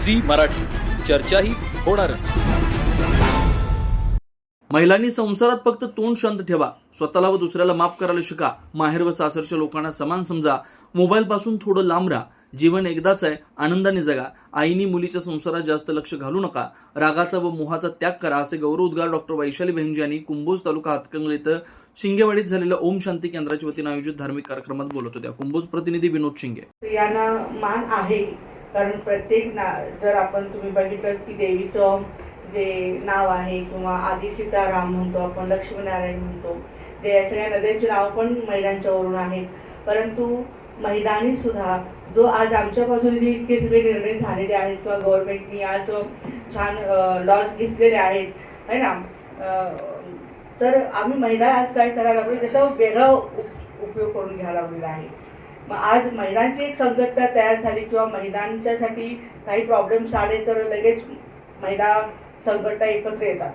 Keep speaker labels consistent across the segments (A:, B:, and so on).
A: Zee Marathi, चर्चाही होणारच.
B: महिलांनी संसारात फक्त तोंड शांत ठेवा, स्वतःला व दुसऱ्याला माफ करायला शिका, माहेर व सासरच्या लोकांना समान समजा, मोबाईल पासून थोडं लांब राहा, जीवन एकदाच आहे, आनंदाने जगा, आईनी मुलीच्या संसारात जास्त लक्ष घालू नका, रागाचा व मोहाचा त्याग करा, असे गौरवोद्गार डॉक्टर वैशाली बहिंजी यांनी कुंभोज तालुका हातकणंगले इथं शिंगेवाडीत झालेल्या ओम शांती केंद्राच्या वतीने आयोजित धार्मिक कार्यक्रमात बोलत होत्या. कुंभोज प्रतिनिधी विनोद शिंगे.
C: स्त्रियांना मान आहे, कारण प्रत्येक जर आपण तुम्ही बघितलं की देवीचं जे नाव आहे किंवा आदी सीताराम म्हणतो आपण, लक्ष्मीनारायण म्हणतो, ते या सगळ्या नद्यांची नाव पण महिलांच्यावरून आहेत. परंतु महिलांनी सुद्धा जो आज आमच्या बाजूने जे इतके सगळे निर्णय झालेले आहेत किंवा गव्हर्नमेंटनी आज छान लॉज घेतलेले आहेत है ना, तर आम्ही महिला आज काय करायला लागलो, त्याचा वेगळा उपयोग करून घ्यायला लागलेला आहे. मग आज महिलांची एक संघटना तयार झाली किंवा महिलांच्यासाठी काही प्रॉब्लेम्स आले तर लगेच महिला संघटना एकत्र येतात.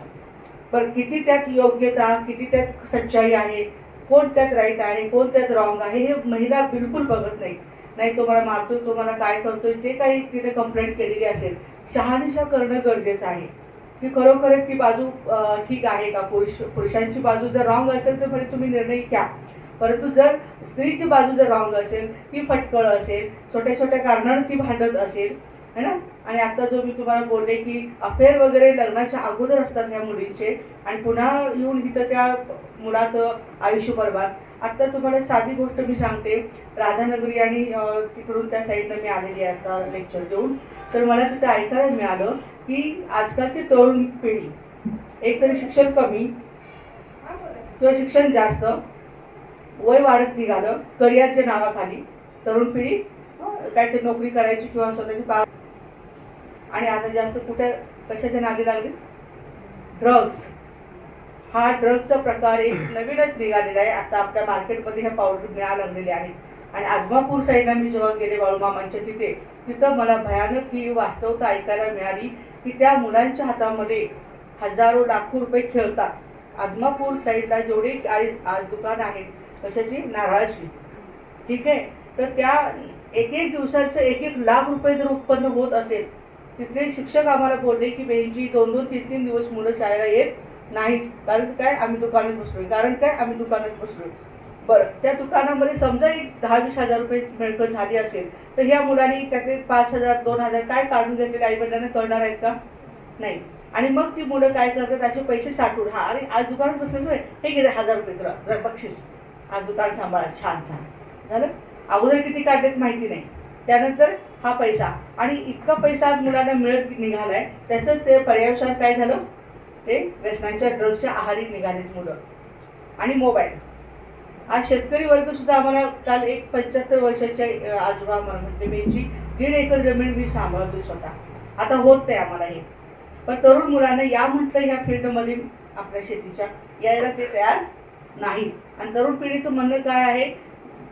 C: पण किती त्यात योग्यता, किती त्यात सच्चाई आहे, कोण त्यात राईट आहे, कोण त्यात रॉंग आहे, हे महिला बिलकुल बघत नाही. नाही तुम्हाला मारतोय, तुम्हाला काय करतोय, जे काही तिने कंप्लेंट केलेली असेल, शहानिशा करणं गरजेचं आहे की खरोखरच ती बाजू ठीक आहे का. पुरुषांची बाजू जर रॉंग असेल तर भले तुम्ही निर्णय घ्या, परंतु जर स्त्रीची बाजू जर रॉंग असेल, ती फटकळ असेल, छोट्या छोट्या कारणांना ती भांडत असेल है ना. आणि आता जो मी तुम्हाला बोलले की अफेअर वगैरे लग्नाच्या अगोदर असतात ह्या मुलींचे, आणि पुन्हा येऊन इथं त्या मुलाचं आयुष्य बरबाद. आत्ता तुम्हाला साधी गोष्ट मी सांगते, राधानगरी आणि तिकडून त्या साईडनं मी आलेली आहे आता लेक्चर देऊन, तर मला तिथं ऐकायला मिळालं की आजकालची तरुण पिढी एकतरी शिक्षण कमी किंवा शिक्षण जास्त, वय वाढत निघालं, करिअरच्या नावाखाली तरुण पिढी काहीतरी नोकरी करायची किंवा स्वतःची आणि आता जास्त कुठे कशाच्या नादी लागली, ड्रग्स. हा ड्रग्सचा प्रकार एक नवीनच निघालेला आहे. आता आपल्या मार्केटमध्ये ह्या पावडर मिळायला लागलेले आहेत. आणि आदमापूर साईडला मी जेव्हा गेले बाळूमामांच्या तिथं मला भयानक ही वास्तवता ऐकायला मिळाली की त्या मुलांच्या हातामध्ये हजारो लाखो रुपये खेळतात. आदमापूर साईडला जेवढे आज दुकान आहेत कशाची, नारळाची, ठीक आहे, तर त्या एक दिवसाचं 1 लाख रुपये जर उत्पन्न होत असेल, तिथले शिक्षक आम्हाला बोलले की बहिणजी 2-2, 3-3 दिवस मुलं शाळेला येत नाहीत. कारण काय, आम्ही दुकानात बसलोय. कारण काय, आम्ही दुकानात बसलोय. बरं, त्या दुकानामध्ये समजा एक 10-20 हजार रुपये मिळकत झाली असेल, तर ह्या मुलांनी त्यातले 5,000 2,000 काय काढून घेतलेले आईवडिलांना कळणार आहेत का, नाही. आणि मग ती मुलं काय करतात, असे पैसे साठवून, हा अरे आज दुकानात बसलोय, हे गेले 1000 रुपये तुला जर बक्षीस, आज दुकान सांभाळा, छान छान झालं. अगोदर किती काढलेत माहिती नाही, त्यानंतर हा पैसा, आणि इतका पैसा आज मुलांना मिळत निघालाय. त्याचं ते पर्यावसान काय झालं, ते व्यसनांच्या ड्रग्सच्या आहारी निघालेत मुलं. आणि मोबाईल. आज शेतकरी वर्ग सुद्धा आम्हाला काल एक 75 वर्षाच्या आजोबा मला म्हटले, बेंची 1.5 एकर जमीन मी सांभाळतोय स्वतः, आता होत नाही आम्हाला हे. पण तरुण मुलांना या म्हटलं ह्या फील्डमध्ये आपल्या शेतीच्या यायला ते तयार नाहीत. आणि तरुण पिढीचं म्हणणं काय आहे,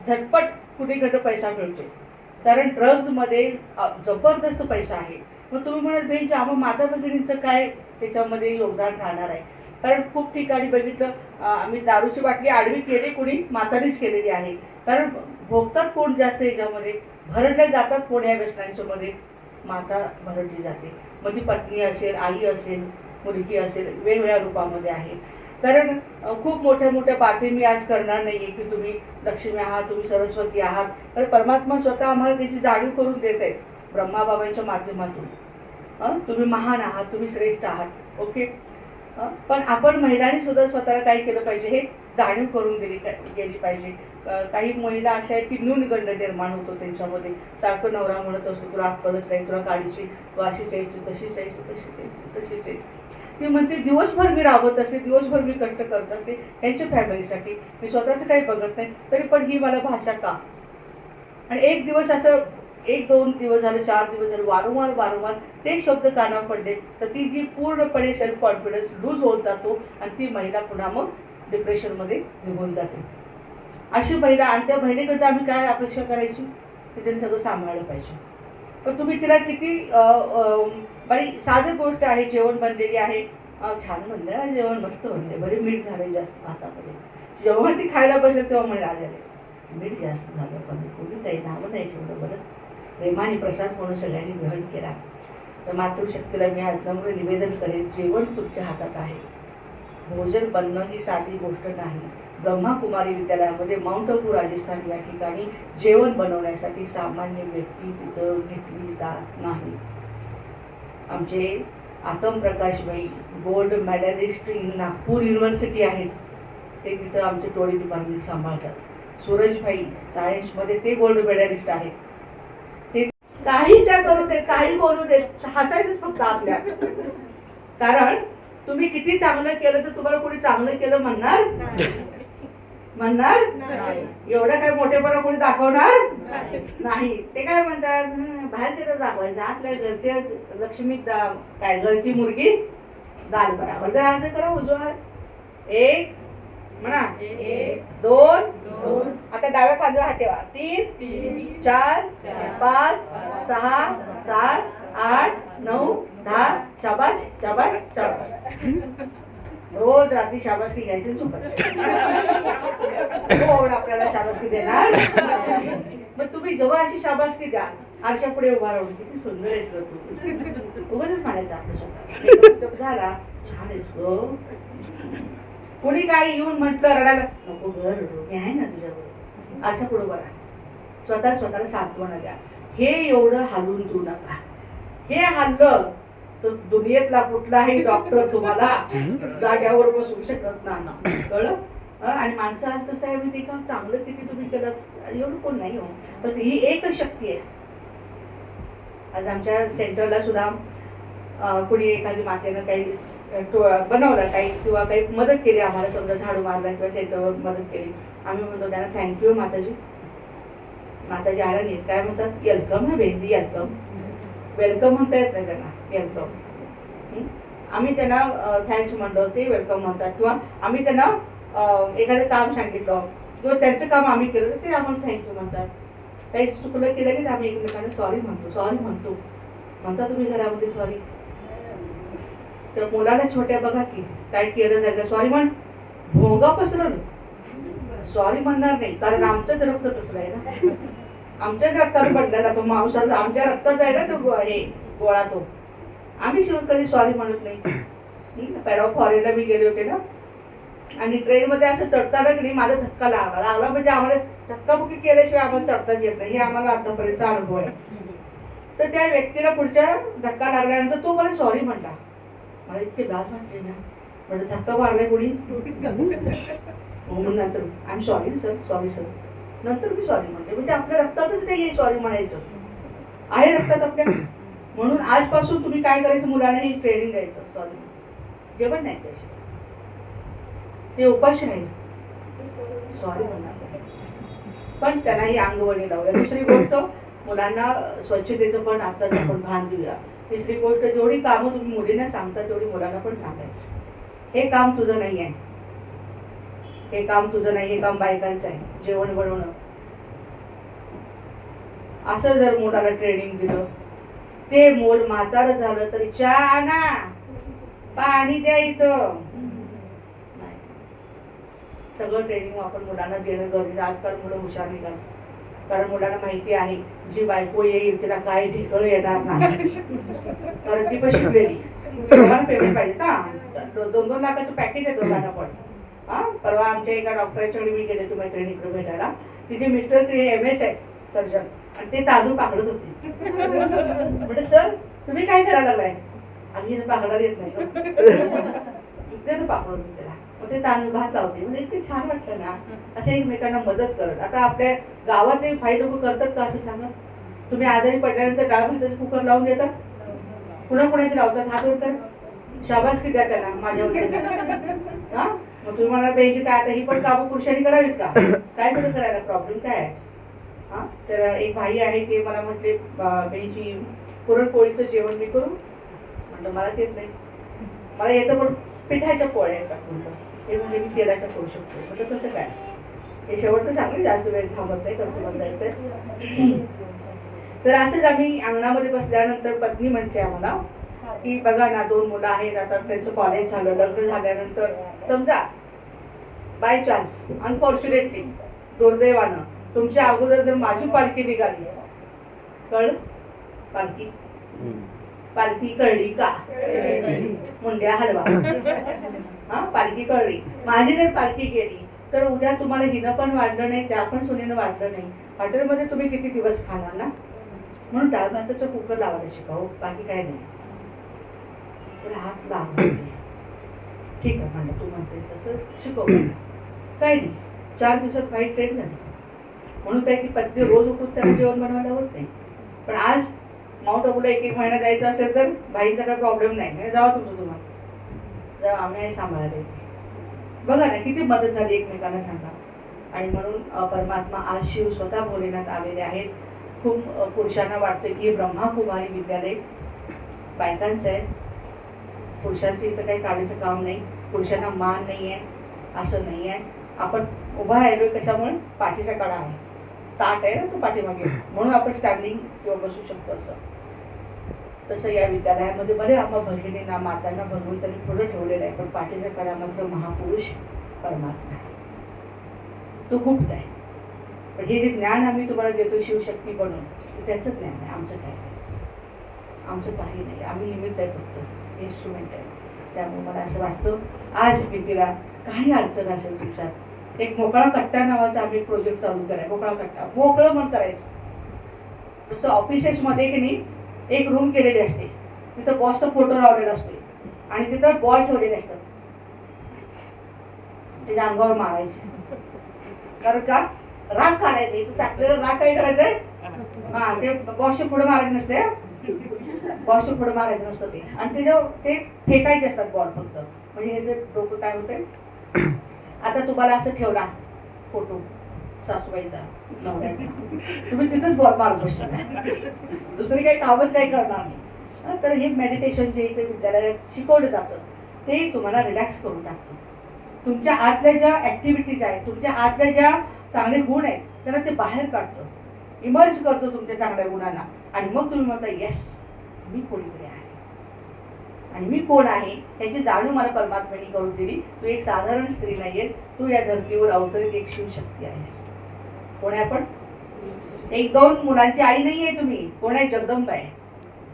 C: झटपट कुठे पैसा मिळतोय, कारण ड्रग्जमध्ये जबरदस्त पैसा आहे. मग तुम्ही म्हणाल बेंची आम्हा माता भगिनींचं काय त्याच्यामध्ये योगदान राहणार आहे. कारण खूप ठिकाणी बघितलं, आम्ही दारूची बाटली आडवी केली, कोणी मातानीच केलेली आहे. कारण भोगतात कोण जास्त याच्यामध्ये, भरडल्या जातात कोण या व्यसनांच्यामध्ये, माता भरडली जाते. मग ती पत्नी असेल, आई असेल, मुलगी असेल, वेगवेगळ्या रूपामध्ये आहे. कारण खूप मोठ्या मोठ्या बातें मी आज करणार नाही आहे की तुम्ही लक्ष्मी आहात, तुम्ही सरस्वती आहात. तर परमात्मा स्वतः आम्हाला त्याची जाणीव करून देत आहे ब्रह्माबाबांच्या माध्यमातून. तुम्ही महान आहात, तुम्ही श्रेष्ठ आहात, ओके. पण आपण महिलांनी सुद्धा स्वतःला काय केलं पाहिजे, हे जाणीव करून गेली पाहिजे. काही महिला अशा आहेत की न्यूनगंड निर्माण होतो त्यांच्यामध्ये, सारखं नवरा म्हणत असतो तुला अक्कलच नाही, तुला काढीची, तू अशी सायची, तशी सायची, तशी सायची, तशी सायची. ती म्हणते दिवसभर मी राबत असते, दिवसभर मी कष्ट करत असते त्यांच्या फॅमिलीसाठी, मी स्वतःचं काही बघत नाही, तरी पण ही मला भाषा का. आणि एक दिवस असं 1-2 दिवस झाले, 4 दिवस झाले, वारंवार ते शब्द कानावर पडले, तर ती जी पूर्णपणे सेल्फ कॉन्फिडन्स लूज होत जातो आणि ती महिला पुन्हा मग डिप्रेशनमध्ये निघून जाते. अशी महिला, आणि त्या महिलेकडनं आम्ही काय अपेक्षा करायची की त्यांनी सगळं सांभाळलं पाहिजे. पण तुम्ही तिला किती बरी साधी गोष्ट आहे, जेवण बनलेली आहे, छान म्हणलं ना जेवण, मस्त म्हणले, बरे मीठ झाले जास्त भातामध्ये. जेव्हा ती खायला बसेल तेव्हा म्हणे आलेले मीठ जास्त झालं, पण कोणी काही नावं नाही ठेवलं, बरं प्रेमाने प्रसाद म्हणून सगळ्यांनी ग्रहण केला. तर मातृशक्तीला मी आज नम्र निवेदन करेन, जेवण तुमच्या हातात आहे. भोजन बनणं ही साधी गोष्ट नाही. ब्रह्माकुमारी विद्यालयामध्ये माउंट आबू राजस्थान या ठिकाणी जेवण बनवण्यासाठी सामान्य व्यक्ती तिथं घेतली जात नाही. आमचे आतम प्रकाश भाई gold medallist in Nagpur university आहेत, ते तिथं आमचे टोळी डिपार्टमेंट सांभाळतात. सूरज भाई सायन्समध्ये ते गोल्ड मेडलिस्ट आहेत. ते काही त्या करू देत, काही बोलू देत, हसायचंच फक्त आपल्या. कारण तुम्ही किती चांगलं केलं तर तुम्हाला कोणी चांगलं केलं म्हणणार एवढं काय मोठेपणा कोणी दाखवणार नाही. ते काय म्हणतात, बाहेरचे दाखवायचं, आतल्या घरचे लक्ष्मी काय घरची मुलगी दाल बराबर. जर असं करा, उजवा एक म्हणा, 2 आता डाव्या बाजूला हात ठेवा, 3 4 5 6 7 8 9 10. शाबाश शाबाश शाबाश. रोज रात्री शाबासकी घ्यायची, कोण आपल्याला शाबासकी देणार. मग तुम्ही जेव्हा अशी शाबासकी द्या, आरशा पुढे उभा राहून, किती सुंदर आहेस ग तू, उगाच म्हणायचं आपलं स्वतः झाला, छान आहेस ग. कोणी काही येऊन म्हटलं रडायला नको, घर मी आहे ना तुझ्याबरोबर, आरशा पुढे उभा राहा, स्वतःला सांत्वना द्या. हे एवढं हालून देऊ नका. हे हल्लं तर दुनियेतला कुठलाही डॉक्टर तुम्हाला जाग्यावर बसवू शकत नाही, कळलं. आणि माणसं आज कसं आहे माहिती का, चांगलं किती तुम्ही केलं एवढं कोण नाही हो, पण ही एकच शक्ती आहे. आज आमच्या सेंटरला सुद्धा कुणी एखादी मातेनं काही बनवलं काही किंवा काही मदत केली आम्हाला, समजा झाडू मारला किंवा सेंटरवर मदत केली, आम्ही म्हणतो त्यांना थँक्यू माताजी. माताजी आला नाहीत, काय म्हणतात, वेलकम हा बेनजी, वेलकम. वेलकम म्हणता येत नाही त्यांना, वेलकम. आम्ही त्यांना थँक्स म्हणलं, ते वेलकम म्हणतात. किंवा आम्ही त्यांना एखादं काम सांगितलं किंवा त्यांचं काम आम्ही केलं तर ते आम्हाला थँक्यू म्हणतात. काही चुकलं केलं की आम्ही एकमेकांना सॉरी म्हणता तुम्ही घरामध्ये सॉरी. त्या मुलाला छोट्या बघा की काय केलं त्याला सॉरी म्हण, भोंगा पसरवलं, सॉरी म्हणणार नाही, कारण आमचंच रक्त तसलं आहे ना, आमच्याच रक्ताला पडलेला तो मांसाचा, आमच्या रक्ताचा आहे ना तो हे गोळा, तो आम्ही शिवाय कधी सॉरी म्हणत नाही. परवा फॉरेनला मी गेले होते ना, आणि ट्रेनमध्ये असं चढताना की नाही माझा धक्का लागला म्हणजे आम्हाला धक्काबुक्की केल्याशिवाय आम्हाला चढताच येत नाही, हे आम्हाला आतापर्यंतचा अनुभव आहे. तर त्या व्यक्तीला पुढच्या धक्का लागल्यानंतर तो मला सॉरी म्हटला. मला इतके लाज वाटले ना, म्हणजे धक्का मारलाय कोणी, म्हणून नंतर आय एम सॉरी सर, नंतर मी सॉरी म्हणते. म्हणजे आपल्या रक्तातच नाही सॉरी म्हणायचं, आहे रक्तात आपल्या. म्हणून आजपासून तुम्ही काय करायचं, मुलांना ही ट्रेनिंग द्यायचं, सॉरी जेवण नाही द्यायचं, ते उपाशी नाही, सॉरी म्हणणार, पण त्यांना ही अंगवळणी लावूया. दुसरी गोष्ट, मुलांना स्वच्छतेचं पण आताच आपण भान देऊया. तिसरी गोष्ट, जेवढी कामं तुम्ही मुलींना सांगता तेवढी मुलांना पण सांगायचं. हे काम तुझं नाही आहे, हे काम तुझं नाही, हे काम बायकांचं आहे, जेवण बनवणं. असं जर मुलाला ट्रेनिंग दिलं, ते मूल म्हातारं झालं तरी चहा ना पाणी द्या इथं, सगळं ट्रेनिंग आपण मुलांना देणं गरजेचं. आजकाल मुलं हुशार निघाल, कारण मुलांना माहिती आहे जी बायको येईल तिला काही ठिकाण येणार नाही, कारण ती पण शिकलेली. पेमेंट पाहिजे का, 2-2 लाखाचं पॅकेज आहे दोघांना पण. परवा आमच्या एका डॉक्टरांच्याकडे मी गेले, तुम्ही मैत्रिणीकडे भेटायला, तिचे मिस्टर MS आहेत सर्जन, आणि ते तांदूळ पाकडत होते. म्हणजे सर तुम्ही काय करायला लागलाय, आणि पाकडायला येत नाही ते पाकडून त्याला, मग ते तांदूळ भात लावते. म्हणजे इतके छान वाटलं ना, असं एकमेकांना मदत करत. आता आपल्या गावातले काही लोक करतात का असं सांगा, तुम्ही आजारी पडल्यानंतर डाळ भाताचं कुकर लावून देतात, कुणाकुणाचे लावतात, हात वर कर, शाबासकी द्या त्यांना माझ्या वतीने. मग तुम्ही म्हणाल पाहिजे काय, आता ही पण कामं पुरुषांनी करावीत का, काय तसं करायला, प्रॉब्लेम काय आहे. तर एक भाई आहे, ते मला म्हटले बहिणीची पुरणपोळीचं जेवण मी करू, म्हटलं मलाच येत नाही, मला येतं पण पिठाच्या पोळ्या येतात म्हटलं, ते म्हणजे मी तेलाच्या करू शकतो. म्हटलं कसं काय, हे शेवटचं सांगेल, जास्त वेळ थांबत नाही, कस्टमर जायचंय. तर असंच आम्ही अंगणामध्ये बसल्यानंतर पत्नी म्हणते आम्हाला की बघा ना, 2 मुलं आहेत, आता त्यांचं कॉलेज झालं, लग्न झाल्यानंतर समजा बाय चान्स अनफॉर्च्युनेटली दुर्दैवानं तुमच्या अगोदर जर माझी पालखी निघाली, कळलं, पालखी पालखी कळली का मुंड्या हलवा. हा, पालखी कळली. माझी जर पालखी गेली तर उद्या तुम्हाला हिनं पण वाढलं नाही, त्या पण सुनेनं वाढलं नाही. हॉटेलमध्ये तुम्ही किती दिवस खाणार ना. म्हणून डाळ भाताचं कुकर लावायला शिकावं, बाकी काय नाही. त्याला हात लावायचे. ठीक आहे म्हणलं, तू म्हणतेस तसं शिकव. काय नाही, 4 दिवसात बाई ट्रेन झाली. म्हणून काय की पत्नी रोज उठून त्याला जेवण बनवायला होत नाही. पण आज माउंट आबूला 1-1 महिना जायचं असेल तर बाईंचा काही प्रॉब्लेम नाही, जावा तुमचं तुम्हाला, जरा आम्ही आहे सांभाळायला येते. बघा ना किती मदत झाली एकमेकांना, सांगा. आणि म्हणून परमात्मा आज शिव स्वतः भोलेनाथ आलेले आहेत. खूप पुरुषांना वाटतं की ब्रह्माकुमारी विद्यालय बायकांचं आहे, पुरुषांचं इथं काही काढायचं काम नाही, पुरुषांना मान नाही आहे असं नाही आहे. आपण उभा राहिलो कशामुळे, पाठीचा कडा आहे, ताट आहे ना तो पाठीमागे, म्हणून आपण स्टँडिंग किंवा बसू शकतो. असं तसं या विद्यालयामध्ये बरे आम्हा भगिनींना मातांना भगवंतांनी पुढे ठेवलेलं आहे. पण पाठीच्या कडा मात्र महापुरुष परमात्मा आहे, तो गुप्त आहे. पण हे जे ज्ञान आम्ही तुम्हाला देतो शिवशक्ती बनून, त्याचं ज्ञान आहे. आमचं काय नाही, आमचं काही नाही, आम्ही निमित्त आहे, फक्त इन्स्ट्रुमेंट आहे. त्यामुळे मला असं वाटतं आज भीतीला काही अडचण असेल तुमच्यात, एक मोकळा कट्टा नावाचा आम्ही प्रोजेक्ट चालू करायचा. मोकळा कट्टा, मोकळं मन करायचं. जसं ऑफिसेसमध्ये की नाही एक रूम केलेली असते, तिथं बॉसचा फोटो लावलेला असतो आणि तिथं बॉल ठेवलेले असतात, त्याच्या अंगावर मारायचे. कारण का, राग काढायचं. इथं आपल्याला राग काय करायचंय, हा ते बॉसच्या पुढे मारायचं नसते, बॉसच्या पुढे मारायचं नसतं ते. आणि त्याच्यावर ते फेकायचे असतात बॉल फक्त. म्हणजे हे जे डोकं काय होतंय, आता तुम्हाला असं ठेवला फोटो सासूबाईचा नवऱ्याचा, तुम्ही तिथंच बॉल मारत बसणार, दुसरी काही कामच काही करणार नाही. तर हे मेडिटेशन जे इथे विद्यालयात शिकवलं जातं ते तुम्हाला रिलॅक्स करून टाकतं. तुमच्या आतल्या ज्या ऍक्टिव्हिटीज आहेत, तुमच्या आतल्या ज्या चांगले गुण आहेत त्यांना ते बाहेर काढतं, इमर्ज करतो तुमच्या चांगल्या गुणांना. आणि मग तुम्ही म्हणता येस मी कोणीतरी आहे आणि मी कोण आहे याची जाणीव मला परमात्म्याने करून दिली. तू एक साधारण स्त्री नाहीयेस, तू या धर्तीवर अवतरित एक शिवशक्ती आहेस. कोण आहे आपण, 1-2 मुलांची आई नाहीये तुम्ही, कोण आहे, जगदंबा आहे.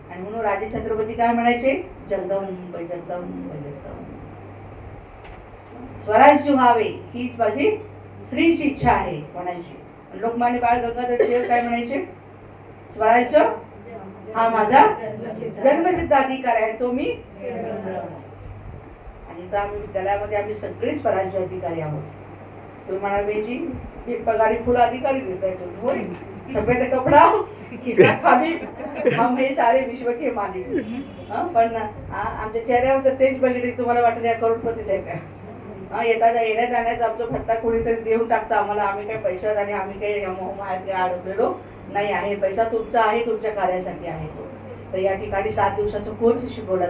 C: आणि म्हणून राजे छत्रपती काय म्हणायचे, जगदंब जगदंब जगदंब. स्वराज्य व्हावे हीच माझी स्त्रीची इच्छा आहे म्हणायची. लोकमान्य बाळ गंगाधर टिळक काय म्हणायचे, स्वराज्य हा माझा जन्मसिद्ध अधिकार आहे, तो मी. आणि तर आम्ही विद्यालयामध्ये आम्ही सगळेच स्वराज्य अधिकारी आहोत. तुम्ही म्हणाल बेजी एक पगारी फुल अधिकारी दिसताय तुम्ही, होय सफेद कपडा खिसा खाली, हम हे सारे विश्व के मालिक. पण आमच्या चेहऱ्यावर तेच बघितले तुम्हाला वाटलं या करोडपतीच आहे त्या. येण्या जाण्याचा आमचा भत्ता कोणीतरी देऊन टाकतं आम्हाला, आम्ही काही पैशात आणि आम्ही काही मोहमायात अडकलेलो नाही आहे. पैसा तुमचा आहे, तुमच्या कार्यासाठी आहे तो. तर या ठिकाणी 7 दिवसाचा कोर्स शिकवला.